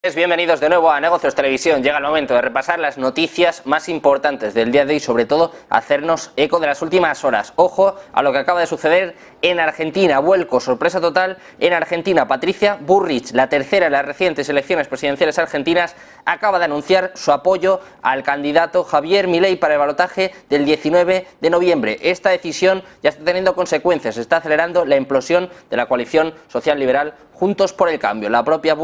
Bienvenidos de nuevo a Negocios Televisión. Llega el momento de repasar las noticias más importantes del día de hoy y sobre todo hacernos eco de las últimas horas. Ojo a lo que acaba de suceder en Argentina. Vuelco, sorpresa total en Argentina. Patricia Bullrich, la tercera de las recientes elecciones presidenciales argentinas, acaba de anunciar su apoyo al candidato Javier Milei para el balotaje del 19 de noviembre. Esta decisión ya está teniendo consecuencias, está acelerando la implosión de la coalición social liberal Juntos por el Cambio. La propia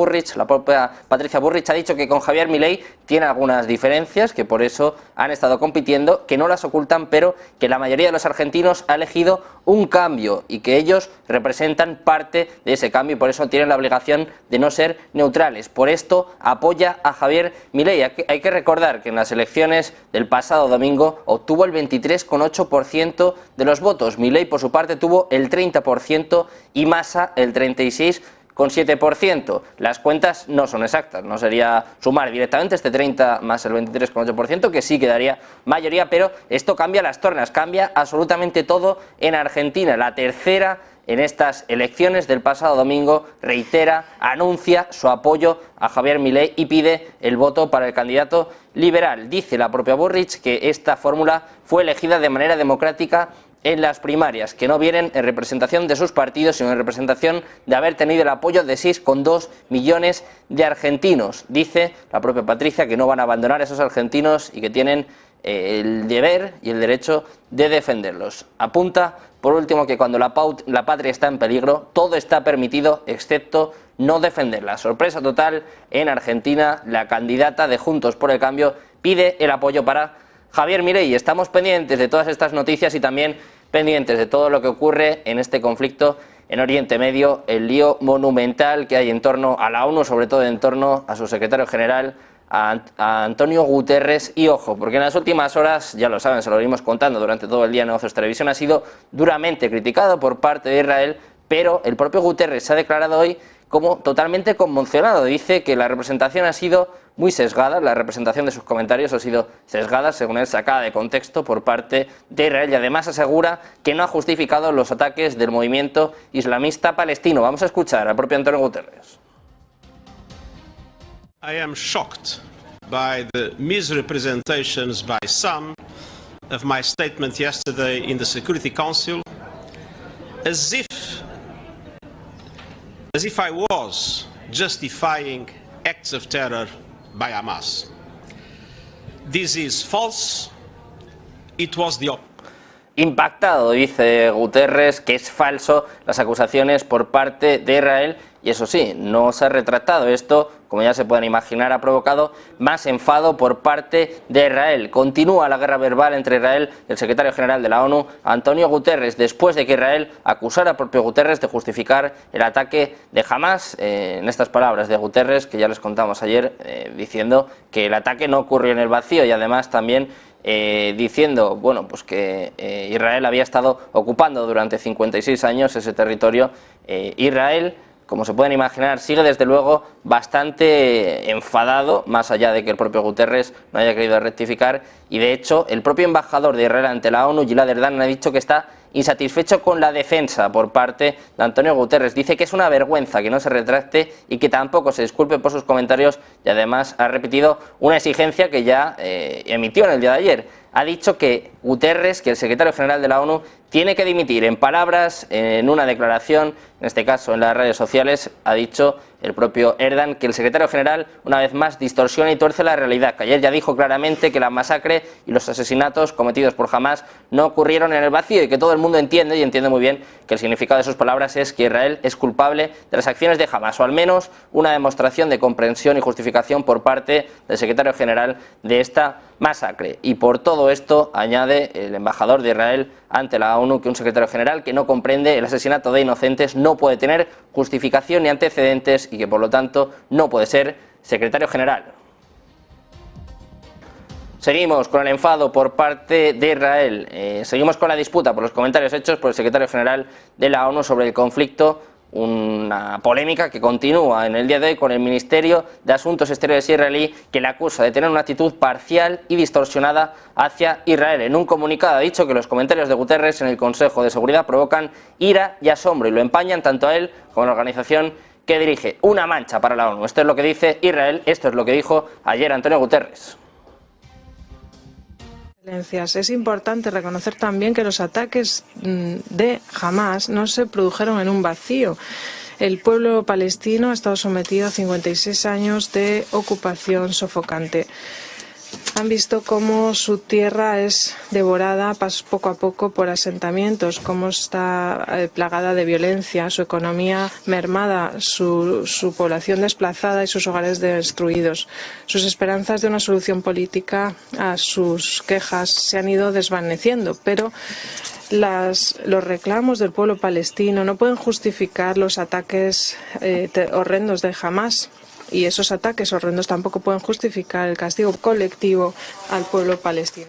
Patricia Bullrich ha dicho que con Javier Milei tiene algunas diferencias, que por eso han estado compitiendo, que no las ocultan, pero que la mayoría de los argentinos ha elegido un cambio y que ellos representan parte de ese cambio y por eso tienen la obligación de no ser neutrales. Por esto apoya a Javier Milei. Hay que recordar que en las elecciones del pasado domingo obtuvo el 23,8% de los votos. Milei por su parte tuvo el 30% y Massa el 36,7%. Las cuentas no son exactas, no sería sumar directamente este 30 más el 23,8%, que sí quedaría mayoría, pero esto cambia las tornas, cambia absolutamente todo en Argentina. La tercera en estas elecciones del pasado domingo reitera, anuncia su apoyo a Javier Milei y pide el voto para el candidato liberal. Dice la propia Bullrich que esta fórmula fue elegida de manera democrática en las primarias, que no vienen en representación de sus partidos, sino en representación de haber tenido el apoyo de 6,2 millones de argentinos. Dice la propia Patricia que no van a abandonar a esos argentinos y que tienen el deber y el derecho de defenderlos. Apunta, por último, que cuando la patria está en peligro, todo está permitido excepto no defenderla. Sorpresa total en Argentina, la candidata de Juntos por el Cambio pide el apoyo para Javier Milei. Estamos pendientes de todas estas noticias y también pendientes de todo lo que ocurre en este conflicto en Oriente Medio, el lío monumental que hay en torno a la ONU, sobre todo en torno a su secretario general, a Antonio Guterres. Y ojo, porque en las últimas horas, ya lo saben, se lo venimos contando durante todo el día en Negocios Televisión, ha sido duramente criticado por parte de Israel, pero el propio Guterres se ha declarado hoy como totalmente conmocionado. Dice que la representación ha sido muy sesgada, la representación de sus comentarios ha sido sesgada, según él, sacada de contexto por parte de Israel, y además asegura que no ha justificado los ataques del movimiento islamista palestino. Vamos a escuchar al propio Antonio Guterres. I am shocked by the misrepresentations by some of my statement yesterday in the Security Council, as if I was justifying acts of terror by Hamas. This is false. It was the opposite. Impactado, dice Guterres, que es falso las acusaciones por parte de Israel, y eso sí, no se ha retractado. Esto, como ya se pueden imaginar, ha provocado más enfado por parte de Israel. Continúa la guerra verbal entre Israel y el secretario general de la ONU, Antonio Guterres, después de que Israel acusara al propio Guterres de justificar el ataque de Hamas. En estas palabras de Guterres, que ya les contamos ayer, diciendo que el ataque no ocurrió en el vacío, y además también diciendo, bueno, pues que Israel había estado ocupando durante 56 años ese territorio. Israel, como se pueden imaginar, sigue desde luego bastante enfadado, más allá de que el propio Guterres no haya querido rectificar, y de hecho el propio embajador de Israel ante la ONU, Gilad Erdan, ha dicho que está insatisfecho con la defensa por parte de Antonio Guterres. Dice que es una vergüenza que no se retracte y que tampoco se disculpe por sus comentarios, y además ha repetido una exigencia que ya emitió en el día de ayer. Ha dicho que Guterres, que el secretario general de la ONU, tiene que dimitir. En palabras, en una declaración, en este caso en las redes sociales, ha dicho el propio Erdan que el secretario general una vez más distorsiona y tuerce la realidad, que ayer ya dijo claramente que la masacre y los asesinatos cometidos por Hamas no ocurrieron en el vacío, y que todo el mundo entiende, y entiende muy bien, que el significado de sus palabras es que Israel es culpable de las acciones de Hamas, o al menos una demostración de comprensión y justificación por parte del secretario general de esta masacre. Y por todo esto, añade el embajador de Israel ante la ONU, que un secretario general que no comprende el asesinato de inocentes no puede tener justificación ni antecedentes, y que por lo tanto no puede ser secretario general. Seguimos con el enfado por parte de Israel, seguimos con la disputa por los comentarios hechos por el secretario general de la ONU sobre el conflicto. Una polémica que continúa en el día de hoy con el Ministerio de Asuntos Exteriores israelí, que le acusa de tener una actitud parcial y distorsionada hacia Israel. En un comunicado ha dicho que los comentarios de Guterres en el Consejo de Seguridad provocan ira y asombro y lo empañan tanto a él como a la organización que dirige una mancha para la ONU. Esto es lo que dice Israel, esto es lo que dijo ayer Antonio Guterres. Es importante reconocer también que los ataques de Hamás no se produjeron en un vacío. El pueblo palestino ha estado sometido a 56 años de ocupación sofocante. Han visto cómo su tierra es devorada poco a poco por asentamientos, cómo está plagada de violencia, su economía mermada, su población desplazada y sus hogares destruidos. Sus esperanzas de una solución política a sus quejas se han ido desvaneciendo, pero los reclamos del pueblo palestino no pueden justificar los ataques horrendos de Hamás. Y esos ataques horrendos tampoco pueden justificar el castigo colectivo al pueblo palestino.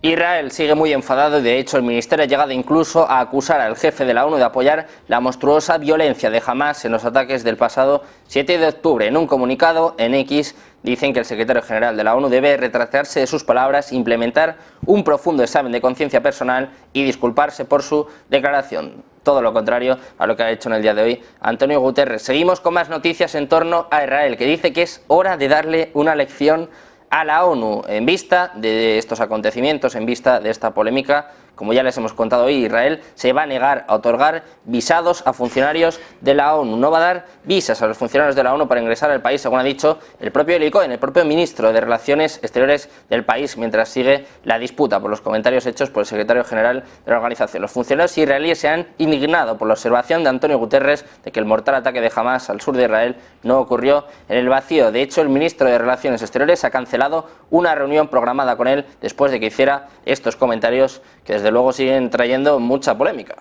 Israel sigue muy enfadado y de hecho el ministerio ha llegado incluso a acusar al jefe de la ONU de apoyar la monstruosa violencia de Hamás en los ataques del pasado 7 de octubre. En un comunicado en X dicen que el secretario general de la ONU debe retractarse de sus palabras, implementar un profundo examen de conciencia personal y disculparse por su declaración. Todo lo contrario a lo que ha hecho en el día de hoy Antonio Guterres. Seguimos con más noticias en torno a Israel, que dice que es hora de darle una lección a la ONU en vista de estos acontecimientos, en vista de esta polémica. Como ya les hemos contado hoy, Israel se va a negar a otorgar visados a funcionarios de la ONU. No va a dar visas a los funcionarios de la ONU para ingresar al país, según ha dicho el propio Eli Cohen, el propio ministro de Relaciones Exteriores del país, mientras sigue la disputa por los comentarios hechos por el secretario general de la organización. Los funcionarios israelíes se han indignado por la observación de Antonio Guterres de que el mortal ataque de Hamás al sur de Israel no ocurrió en el vacío. De hecho, el ministro de Relaciones Exteriores ha cancelado una reunión programada con él después de que hiciera estos comentarios que desde luego siguen trayendo mucha polémica.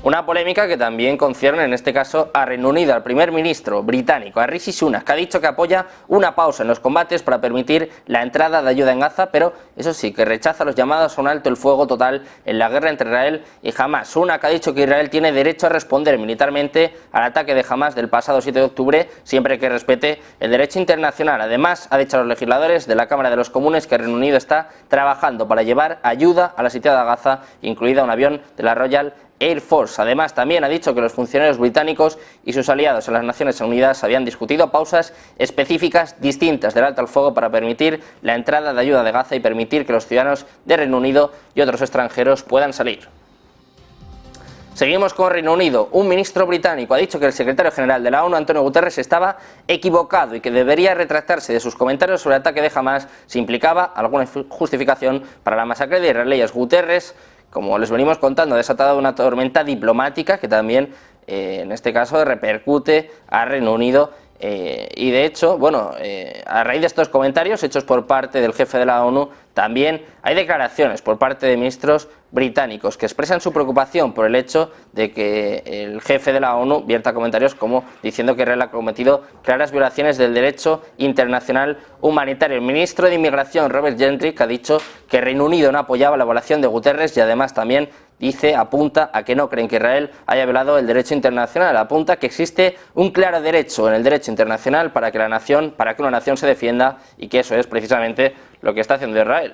Una polémica que también concierne en este caso a Reino Unido, al primer ministro británico, a Rishi Sunak, que ha dicho que apoya una pausa en los combates para permitir la entrada de ayuda en Gaza, pero eso sí, que rechaza los llamados a un alto el fuego total en la guerra entre Israel y Hamás. Sunak ha dicho que Israel tiene derecho a responder militarmente al ataque de Hamás del pasado 7 de octubre, siempre que respete el derecho internacional. Además, ha dicho a los legisladores de la Cámara de los Comunes que Reino Unido está trabajando para llevar ayuda a la sitiada Gaza, incluida un avión de la Royal Air Force. Además, también ha dicho que los funcionarios británicos y sus aliados en las Naciones Unidas habían discutido pausas específicas distintas del alto al fuego para permitir la entrada de ayuda de Gaza y permitir que los ciudadanos de Reino Unido y otros extranjeros puedan salir. Seguimos con Reino Unido. Un ministro británico ha dicho que el secretario general de la ONU, Antonio Guterres, estaba equivocado y que debería retractarse de sus comentarios sobre el ataque de Hamás si implicaba alguna justificación para la masacre de israelíes. Guterres, como les venimos contando, ha desatado una tormenta diplomática que también, en este caso, repercute a Reino Unido. Y de hecho, a raíz de estos comentarios hechos por parte del jefe de la ONU, también hay declaraciones por parte de ministros británicos que expresan su preocupación por el hecho de que el jefe de la ONU vierta comentarios como diciendo que Israel ha cometido claras violaciones del derecho internacional humanitario. El ministro de Inmigración, Robert Jenrick, ha dicho que Reino Unido no apoyaba la evaluación de Guterres y además también apunta a que no creen que Israel haya violado el derecho internacional. Apunta que existe un claro derecho en el derecho internacional para que una nación se defienda y que eso es precisamente lo que está haciendo Israel.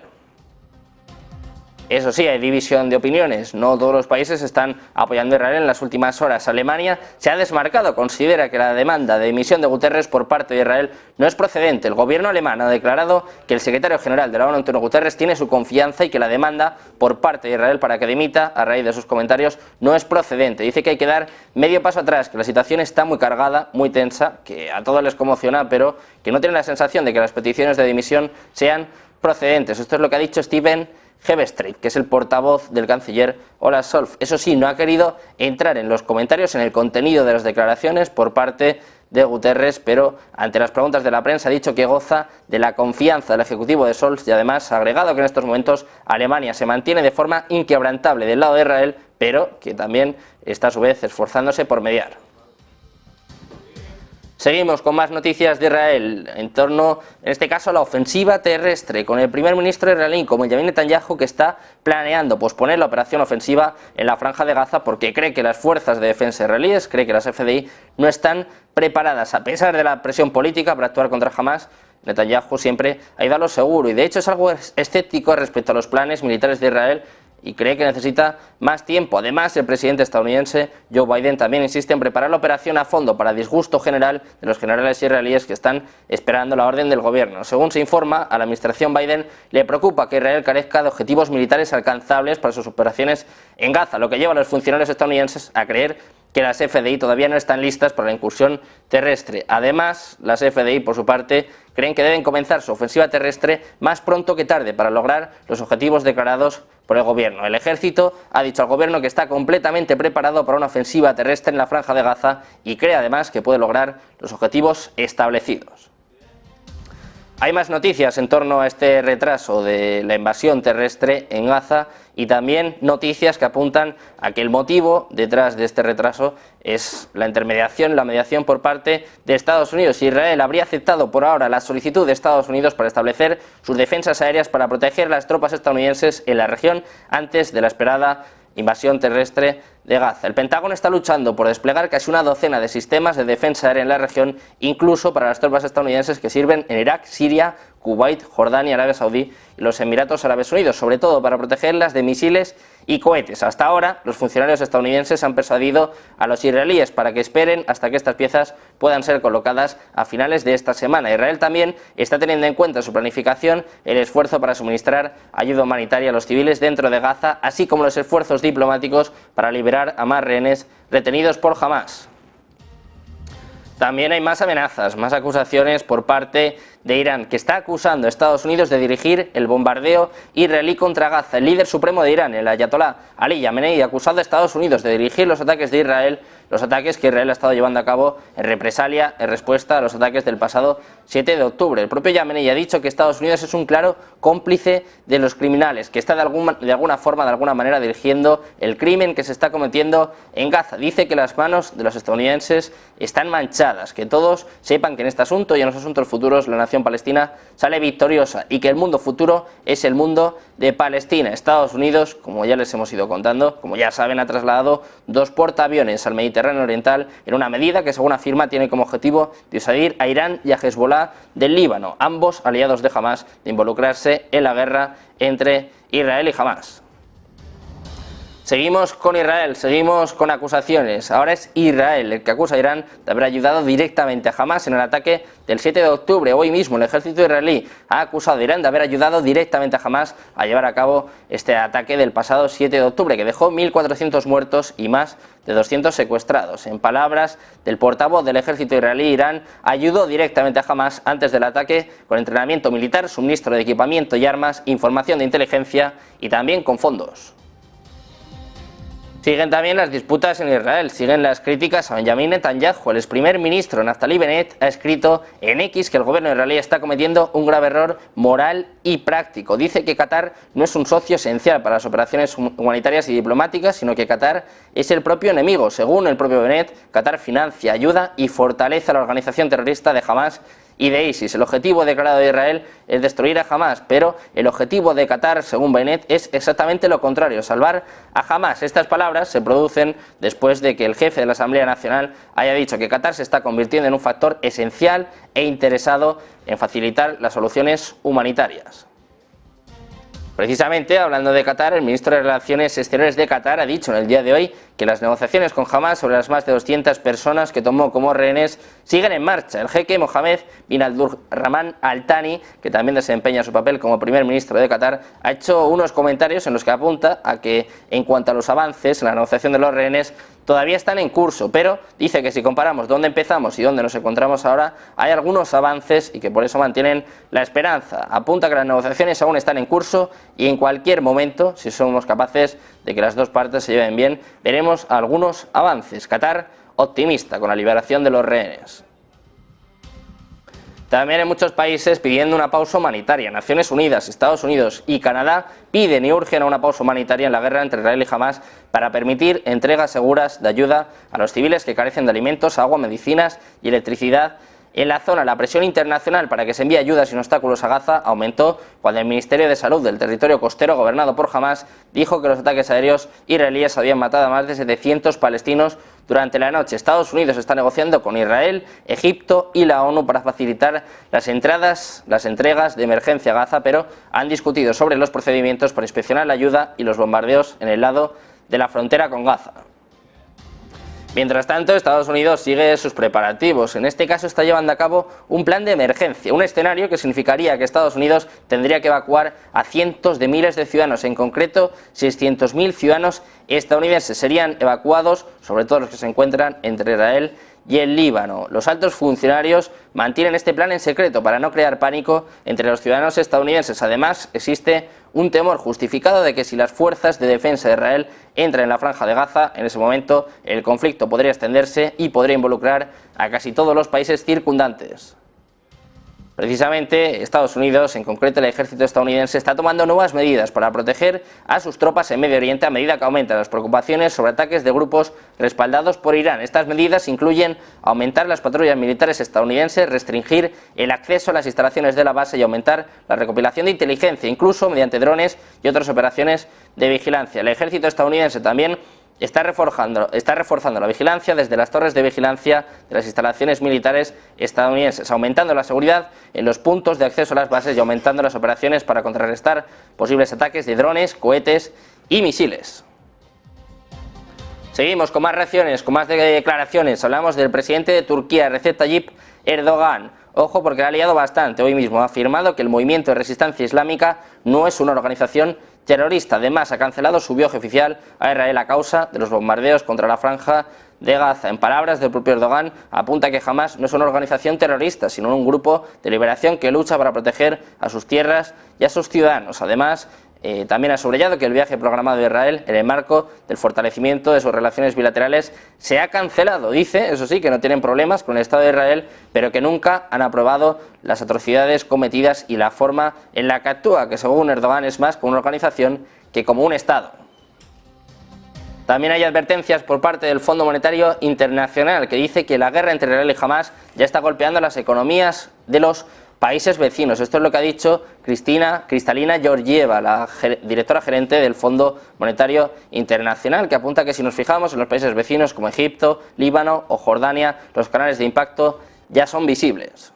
Eso sí, hay división de opiniones, no todos los países están apoyando a Israel en las últimas horas. Alemania se ha desmarcado, considera que la demanda de dimisión de Guterres por parte de Israel no es procedente. El gobierno alemán ha declarado que el secretario general de la ONU, Antonio Guterres, tiene su confianza y que la demanda por parte de Israel para que dimita a raíz de sus comentarios no es procedente. Dice que hay que dar medio paso atrás, que la situación está muy cargada, muy tensa, que a todos les conmociona, pero que no tienen la sensación de que las peticiones de dimisión sean procedentes. Esto es lo que ha dicho Steven Hebestreit, que es el portavoz del canciller Olaf Scholz. Eso sí, no ha querido entrar en los comentarios, en el contenido de las declaraciones por parte de Guterres, pero ante las preguntas de la prensa ha dicho que goza de la confianza del ejecutivo de Scholz y además ha agregado que en estos momentos Alemania se mantiene de forma inquebrantable del lado de Israel, pero que también está a su vez esforzándose por mediar. Seguimos con más noticias de Israel en torno, en este caso, a la ofensiva terrestre, con el primer ministro israelí, como Benjamin Netanyahu, que está planeando posponer la operación ofensiva en la Franja de Gaza porque cree que las fuerzas de defensa israelíes, cree que las FDI no están preparadas. A pesar de la presión política para actuar contra Hamás, Netanyahu siempre ha ido a lo seguro y de hecho es algo escéptico respecto a los planes militares de Israel y cree que necesita más tiempo. Además, el presidente estadounidense Joe Biden también insiste en preparar la operación a fondo para disgusto general de los generales israelíes que están esperando la orden del gobierno. Según se informa, a la administración Biden le preocupa que Israel carezca de objetivos militares alcanzables para sus operaciones en Gaza, lo que lleva a los funcionarios estadounidenses a creer que las FDI todavía no están listas para la incursión terrestre. Además, las FDI, por su parte, creen que deben comenzar su ofensiva terrestre más pronto que tarde para lograr los objetivos declarados por el gobierno. El ejército ha dicho al gobierno que está completamente preparado para una ofensiva terrestre en la franja de Gaza y cree además que puede lograr los objetivos establecidos. Hay más noticias en torno a este retraso de la invasión terrestre en Gaza y también noticias que apuntan a que el motivo detrás de este retraso es la mediación por parte de Estados Unidos. Israel habría aceptado por ahora la solicitud de Estados Unidos para establecer sus defensas aéreas para proteger a las tropas estadounidenses en la región antes de la esperada invasión terrestre de Gaza. El Pentágono está luchando por desplegar casi una docena de sistemas de defensa aérea en la región, incluso para las tropas estadounidenses que sirven en Irak, Siria, Kuwait, Jordania, Arabia Saudí y los Emiratos Árabes Unidos, sobre todo para protegerlas de misiles y cohetes. Hasta ahora, los funcionarios estadounidenses han persuadido a los israelíes para que esperen hasta que estas piezas puedan ser colocadas a finales de esta semana. Israel también está teniendo en cuenta en su planificación el esfuerzo para suministrar ayuda humanitaria a los civiles dentro de Gaza, así como los esfuerzos diplomáticos para liberar a más rehenes retenidos por Hamás. También hay más amenazas, más acusaciones por parte de Irán, que está acusando a Estados Unidos de dirigir el bombardeo israelí contra Gaza. El líder supremo de Irán, el ayatolá Ali Khamenei, ha acusado a Estados Unidos de dirigir los ataques de Israel, los ataques que Israel ha estado llevando a cabo en represalia, en respuesta a los ataques del pasado 7 de octubre. El propio Khamenei ha dicho que Estados Unidos es un claro cómplice de los criminales, que está de alguna manera dirigiendo el crimen que se está cometiendo en Gaza. Dice que las manos de los estadounidenses están manchadas, que todos sepan que en este asunto y en los asuntos futuros la nación palestina sale victoriosa y que el mundo futuro es el mundo de Palestina. Estados Unidos, como ya les hemos ido contando, como ya saben, ha trasladado 2 portaaviones al Mediterráneo Oriental en una medida que, según afirma, tiene como objetivo disuadir a Irán y a Hezbollah del Líbano, ambos aliados de Hamás, de involucrarse en la guerra entre Israel y Hamás. Seguimos con Israel, seguimos con acusaciones. Ahora es Israel el que acusa a Irán de haber ayudado directamente a Hamás en el ataque del 7 de octubre. Hoy mismo el ejército israelí ha acusado a Irán de haber ayudado directamente a Hamás a llevar a cabo este ataque del pasado 7 de octubre, que dejó 1.400 muertos y más de 200 secuestrados. En palabras del portavoz del ejército israelí, Irán ayudó directamente a Hamás antes del ataque con entrenamiento militar, suministro de equipamiento y armas, información de inteligencia y también con fondos. Siguen también las disputas en Israel, siguen las críticas a Benjamin Netanyahu. El ex primer ministro Naftali Bennett ha escrito en X que el gobierno israelí está cometiendo un grave error moral y práctico. Dice que Qatar no es un socio esencial para las operaciones humanitarias y diplomáticas, sino que Qatar es el propio enemigo. Según el propio Bennett, Qatar financia, ayuda y fortalece a la organización terrorista de Hamás y de ISIS. El objetivo declarado de Israel es destruir a Hamás, pero el objetivo de Qatar, según Bennett, es exactamente lo contrario, salvar a Hamás. Estas palabras se producen después de que el jefe de la Asamblea Nacional haya dicho que Qatar se está convirtiendo en un factor esencial e interesado en facilitar las soluciones humanitarias. Precisamente, hablando de Qatar, el ministro de Relaciones Exteriores de Qatar ha dicho en el día de hoy que las negociaciones con Hamás sobre las más de 200 personas que tomó como rehenes siguen en marcha. El jeque Mohammed bin Abdulrahman Al Thani, que también desempeña su papel como primer ministro de Qatar, ha hecho unos comentarios en los que apunta a que, en cuanto a los avances en la negociación de los rehenes, todavía están en curso, pero dice que si comparamos dónde empezamos y dónde nos encontramos ahora, hay algunos avances y que por eso mantienen la esperanza. Apunta que las negociaciones aún están en curso y en cualquier momento, si somos capaces de que las dos partes se lleven bien, veremos algunos avances. Qatar optimista con la liberación de los rehenes. También hay muchos países pidiendo una pausa humanitaria. Naciones Unidas, Estados Unidos y Canadá piden y urgen a una pausa humanitaria en la guerra entre Israel y Hamás para permitir entregas seguras de ayuda a los civiles que carecen de alimentos, agua, medicinas y electricidad en la zona. La presión internacional para que se envíe ayuda sin obstáculos a Gaza aumentó cuando el Ministerio de Salud del territorio costero gobernado por Hamás dijo que los ataques aéreos israelíes habían matado a más de 700 palestinos durante la noche. Estados Unidos está negociando con Israel, Egipto y la ONU para facilitar las entregas de emergencia a Gaza, pero han discutido sobre los procedimientos para inspeccionar la ayuda y los bombardeos en el lado de la frontera con Gaza. Mientras tanto, Estados Unidos sigue sus preparativos. En este caso está llevando a cabo un plan de emergencia, un escenario que significaría que Estados Unidos tendría que evacuar a cientos de miles de ciudadanos, en concreto 600.000 ciudadanos estadounidenses serían evacuados, sobre todo los que se encuentran entre Israel y el Líbano. Los altos funcionarios mantienen este plan en secreto para no crear pánico entre los ciudadanos estadounidenses. Además, existe un temor justificado de que si las fuerzas de defensa de Israel entran en la franja de Gaza, en ese momento el conflicto podría extenderse y podría involucrar a casi todos los países circundantes. Precisamente, Estados Unidos, en concreto el ejército estadounidense, está tomando nuevas medidas para proteger a sus tropas en Medio Oriente a medida que aumentan las preocupaciones sobre ataques de grupos respaldados por Irán. Estas medidas incluyen aumentar las patrullas militares estadounidenses, restringir el acceso a las instalaciones de la base y aumentar la recopilación de inteligencia, incluso mediante drones y otras operaciones de vigilancia. El ejército estadounidense también está reforzando la vigilancia desde las torres de vigilancia de las instalaciones militares estadounidenses, aumentando la seguridad en los puntos de acceso a las bases y aumentando las operaciones para contrarrestar posibles ataques de drones, cohetes y misiles. Seguimos con más reacciones, con más declaraciones. Hablamos del presidente de Turquía, Recep Tayyip Erdogan. Ojo, porque la ha liado bastante. Hoy mismo ha afirmado que el Movimiento de Resistencia Islámica no es una organización terrorista. Además, ha cancelado su viaje oficial a Israel a causa de los bombardeos contra la franja de Gaza. En palabras del propio Erdogan, apunta que Hamas no es una organización terrorista, sino un grupo de liberación que lucha para proteger a sus tierras y a sus ciudadanos. Además, también ha subrayado que el viaje programado de Israel, en el marco del fortalecimiento de sus relaciones bilaterales, se ha cancelado. Dice, eso sí, que no tienen problemas con el Estado de Israel, pero que nunca han aprobado las atrocidades cometidas y la forma en la que actúa, que según Erdogan es más como una organización que como un Estado. También hay advertencias por parte del Fondo Monetario Internacional, que dice que la guerra entre Israel y Hamas ya está golpeando las economías de los países vecinos. Esto es lo que ha dicho Kristalina Georgieva, la directora gerente del Fondo Monetario Internacional, que apunta que si nos fijamos en los países vecinos como Egipto, Líbano o Jordania, los canales de impacto ya son visibles.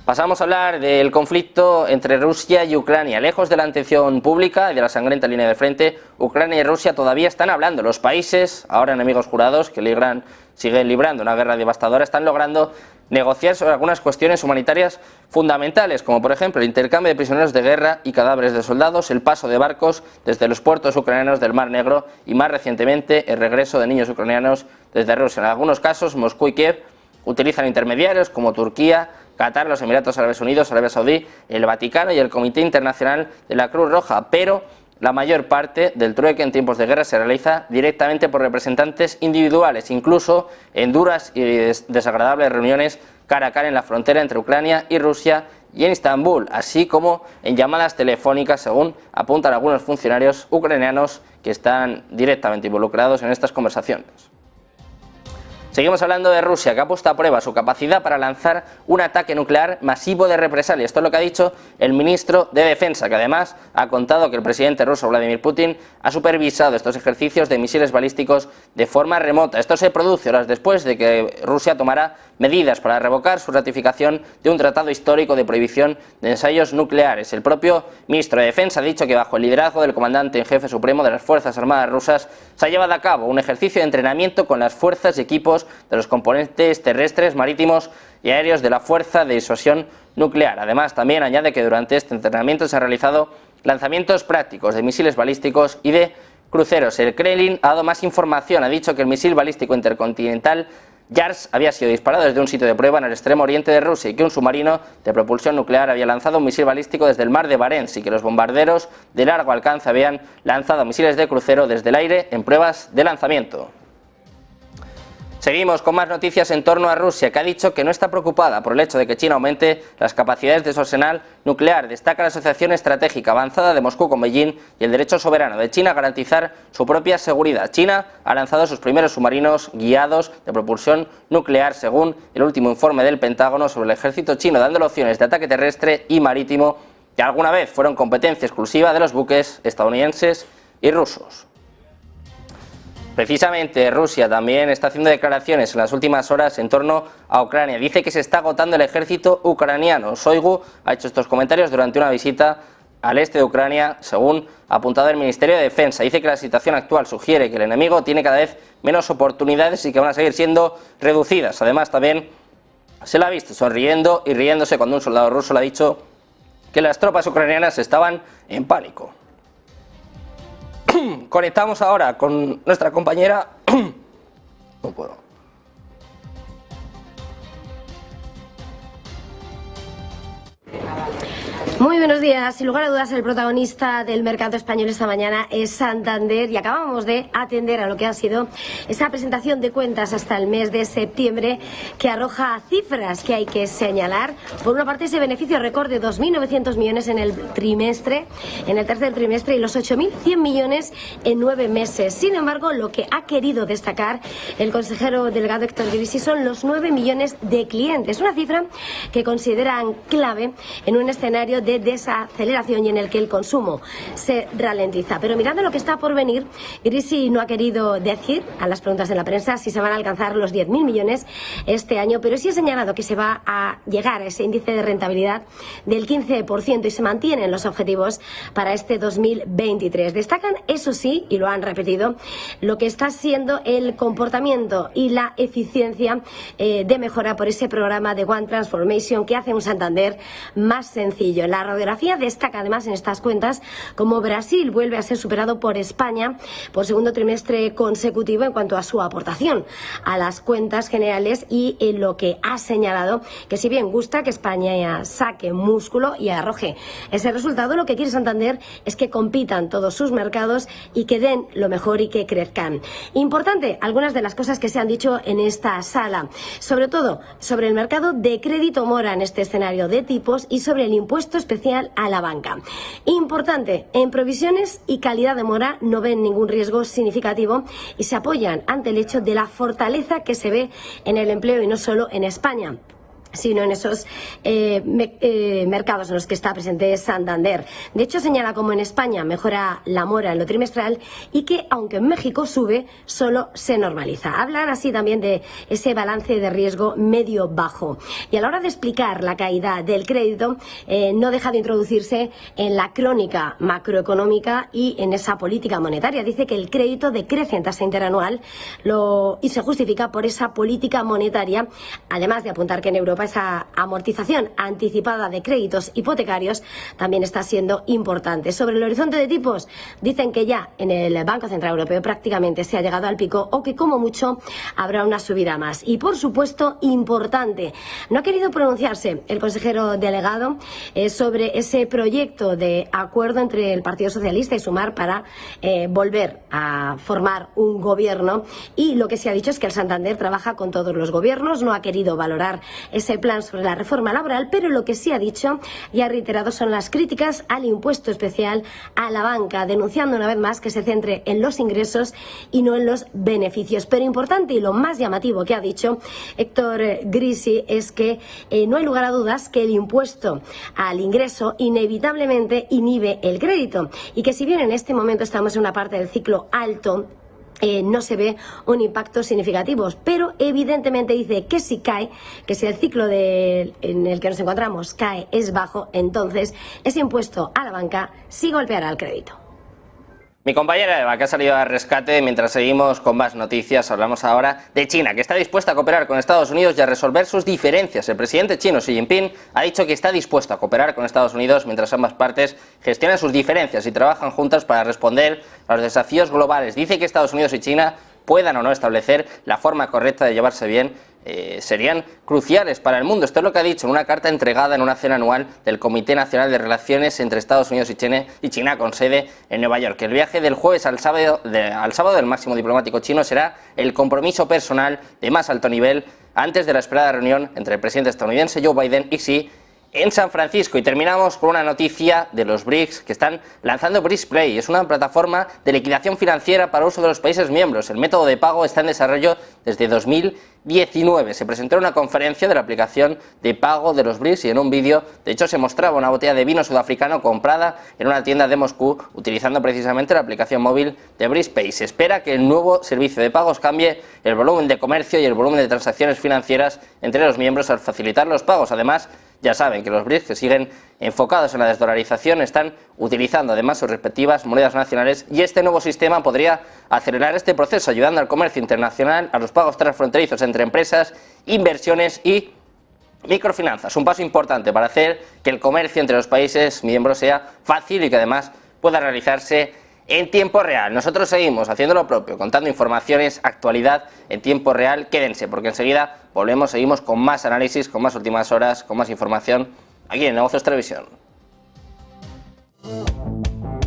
Pasamos a hablar del conflicto entre Rusia y Ucrania. Lejos de la atención pública y de la sangrienta línea de frente, Ucrania y Rusia todavía están hablando. Los países, ahora enemigos jurados, que siguen librando una guerra devastadora, están logrando negociar sobre algunas cuestiones humanitarias fundamentales, como por ejemplo el intercambio de prisioneros de guerra y cadáveres de soldados, el paso de barcos desde los puertos ucranianos del Mar Negro y más recientemente el regreso de niños ucranianos desde Rusia. En algunos casos, Moscú y Kiev utilizan intermediarios como Turquía, Qatar, los Emiratos Árabes Unidos, Arabia Saudí, el Vaticano y el Comité Internacional de la Cruz Roja, pero la mayor parte del trueque en tiempos de guerra se realiza directamente por representantes individuales, incluso en duras y desagradables reuniones cara a cara en la frontera entre Ucrania y Rusia y en Estambul, así como en llamadas telefónicas, según apuntan algunos funcionarios ucranianos que están directamente involucrados en estas conversaciones. Seguimos hablando de Rusia, que ha puesto a prueba su capacidad para lanzar un ataque nuclear masivo de represalia. Esto es lo que ha dicho el ministro de Defensa, que además ha contado que el presidente ruso Vladimir Putin ha supervisado estos ejercicios de misiles balísticos de forma remota. Esto se produce horas después de que Rusia tomara medidas para revocar su ratificación de un tratado histórico de prohibición de ensayos nucleares. El propio ministro de Defensa ha dicho que bajo el liderazgo del comandante en jefe supremo de las Fuerzas Armadas rusas se ha llevado a cabo un ejercicio de entrenamiento con las fuerzas y equipos de los componentes terrestres, marítimos y aéreos de la Fuerza de Disuasión Nuclear. Además, también añade que durante este entrenamiento se han realizado lanzamientos prácticos de misiles balísticos y de cruceros. El Kremlin ha dado más información, ha dicho que el misil balístico intercontinental Yars había sido disparado desde un sitio de prueba en el extremo oriente de Rusia y que un submarino de propulsión nuclear había lanzado un misil balístico desde el mar de Barents y que los bombarderos de largo alcance habían lanzado misiles de crucero desde el aire en pruebas de lanzamiento. Seguimos con más noticias en torno a Rusia, que ha dicho que no está preocupada por el hecho de que China aumente las capacidades de su arsenal nuclear. Destaca la asociación estratégica avanzada de Moscú con Beijing y el derecho soberano de China a garantizar su propia seguridad. China ha lanzado sus primeros submarinos guiados de propulsión nuclear, según el último informe del Pentágono sobre el ejército chino, dándole opciones de ataque terrestre y marítimo que alguna vez fueron competencia exclusiva de los buques estadounidenses y rusos. Precisamente Rusia también está haciendo declaraciones en las últimas horas en torno a Ucrania. Dice que se está agotando el ejército ucraniano. Shoigu ha hecho estos comentarios durante una visita al este de Ucrania, según ha apuntado el Ministerio de Defensa. Dice que la situación actual sugiere que el enemigo tiene cada vez menos oportunidades y que van a seguir siendo reducidas. Además, también se la ha visto sonriendo y riéndose cuando un soldado ruso le ha dicho que las tropas ucranianas estaban en pánico. Conectamos ahora con nuestra compañera. No puedo. Muy buenos días. Sin lugar a dudas, el protagonista del mercado español esta mañana es Santander y acabamos de atender a lo que ha sido esa presentación de cuentas hasta el mes de septiembre que arroja cifras que hay que señalar. Por una parte, ese beneficio récord de 2.900 millones en el tercer trimestre y los 8.100 millones en 9 meses. Sin embargo, lo que ha querido destacar el consejero delegado Héctor Grisi son los 9 millones de clientes, una cifra que consideran clave en un escenario de desaceleración y en el que el consumo se ralentiza. Pero mirando lo que está por venir, Grisi no ha querido decir a las preguntas de la prensa si se van a alcanzar los 10.000 millones este año, pero sí ha señalado que se va a llegar a ese índice de rentabilidad del 15% y se mantienen los objetivos para este 2023. Destacan, eso sí, y lo han repetido, lo que está siendo el comportamiento y la eficiencia de mejora por ese programa de One Transformation que hace un Santander más sencillo. La radiografía destaca además en estas cuentas como Brasil vuelve a ser superado por España por segundo trimestre consecutivo en cuanto a su aportación a las cuentas generales y en lo que ha señalado que si bien gusta que España saque músculo y arroje ese resultado, lo que quiere Santander es que compitan todos sus mercados y que den lo mejor y que crezcan. Importante, algunas de las cosas que se han dicho en esta sala, sobre todo sobre el mercado de crédito mora en este escenario de tipos y sobre el impuesto especial a la banca. Importante, en provisiones y calidad de mora no ven ningún riesgo significativo y se apoyan ante el hecho de la fortaleza que se ve en el empleo y no solo en España, sino en esos mercados en los que está presente Santander. De hecho, señala como en España mejora la mora en lo trimestral y que, aunque en México sube, solo se normaliza. Hablan así también de ese balance de riesgo medio-bajo. Y a la hora de explicar la caída del crédito, no deja de introducirse en la crónica macroeconómica y en esa política monetaria. Dice que el crédito decrece en tasa interanual y se justifica por esa política monetaria, además de apuntar que en Europa esa amortización anticipada de créditos hipotecarios también está siendo importante. Sobre el horizonte de tipos, dicen que ya en el Banco Central Europeo prácticamente se ha llegado al pico o que como mucho habrá una subida más. Y por supuesto, importante, no ha querido pronunciarse el consejero delegado sobre ese proyecto de acuerdo entre el Partido Socialista y Sumar para volver a formar un gobierno, y lo que se ha dicho es que el Santander trabaja con todos los gobiernos, no ha querido valorar ese plan sobre la reforma laboral, pero lo que sí ha dicho y ha reiterado son las críticas al impuesto especial a la banca, denunciando una vez más que se centre en los ingresos y no en los beneficios. Pero importante y lo más llamativo que ha dicho Héctor Grisi es que no hay lugar a dudas que el impuesto al ingreso inevitablemente inhibe el crédito y que si bien en este momento estamos en una parte del ciclo alto, no se ve un impacto significativo, pero evidentemente dice que si cae, que si el ciclo en el que nos encontramos cae es bajo, entonces ese impuesto a la banca sí golpeará al crédito. Mi compañera Eva, que ha salido al rescate. Mientras seguimos con más noticias, hablamos ahora de China, que está dispuesta a cooperar con Estados Unidos y a resolver sus diferencias. El presidente chino Xi Jinping ha dicho que está dispuesto a cooperar con Estados Unidos mientras ambas partes gestionan sus diferencias y trabajan juntas para responder a los desafíos globales. Dice que Estados Unidos y China puedan o no establecer la forma correcta de llevarse bien, serían cruciales para el mundo. Esto es lo que ha dicho en una carta entregada en una cena anual del Comité Nacional de Relaciones entre Estados Unidos y China con sede en Nueva York. El viaje del jueves al sábado del máximo diplomático chino será el compromiso personal de más alto nivel antes de la esperada reunión entre el presidente estadounidense Joe Biden y Xi en San Francisco. Y terminamos con una noticia de los BRICS, que están lanzando BRICSplay. Es una plataforma de liquidación financiera para uso de los países miembros. El método de pago está en desarrollo desde 2019. Se presentó en una conferencia de la aplicación de pago de los BRICS y en un vídeo, de hecho, se mostraba una botella de vino sudafricano comprada en una tienda de Moscú utilizando precisamente la aplicación móvil de BRICSpay. Se espera que el nuevo servicio de pagos cambie el volumen de comercio y el volumen de transacciones financieras entre los miembros al facilitar los pagos. Además, ya saben que los BRICS, que siguen enfocados en la desdolarización, están utilizando además sus respectivas monedas nacionales, y este nuevo sistema podría acelerar este proceso, ayudando al comercio internacional, a los pagos transfronterizos entre empresas, inversiones y microfinanzas. Un paso importante para hacer que el comercio entre los países miembros sea fácil y que además pueda realizarse en tiempo real. Nosotros seguimos haciendo lo propio, contando informaciones, actualidad en tiempo real. Quédense, porque enseguida volvemos, seguimos con más análisis, con más últimas horas, con más información aquí en Negocios Televisión.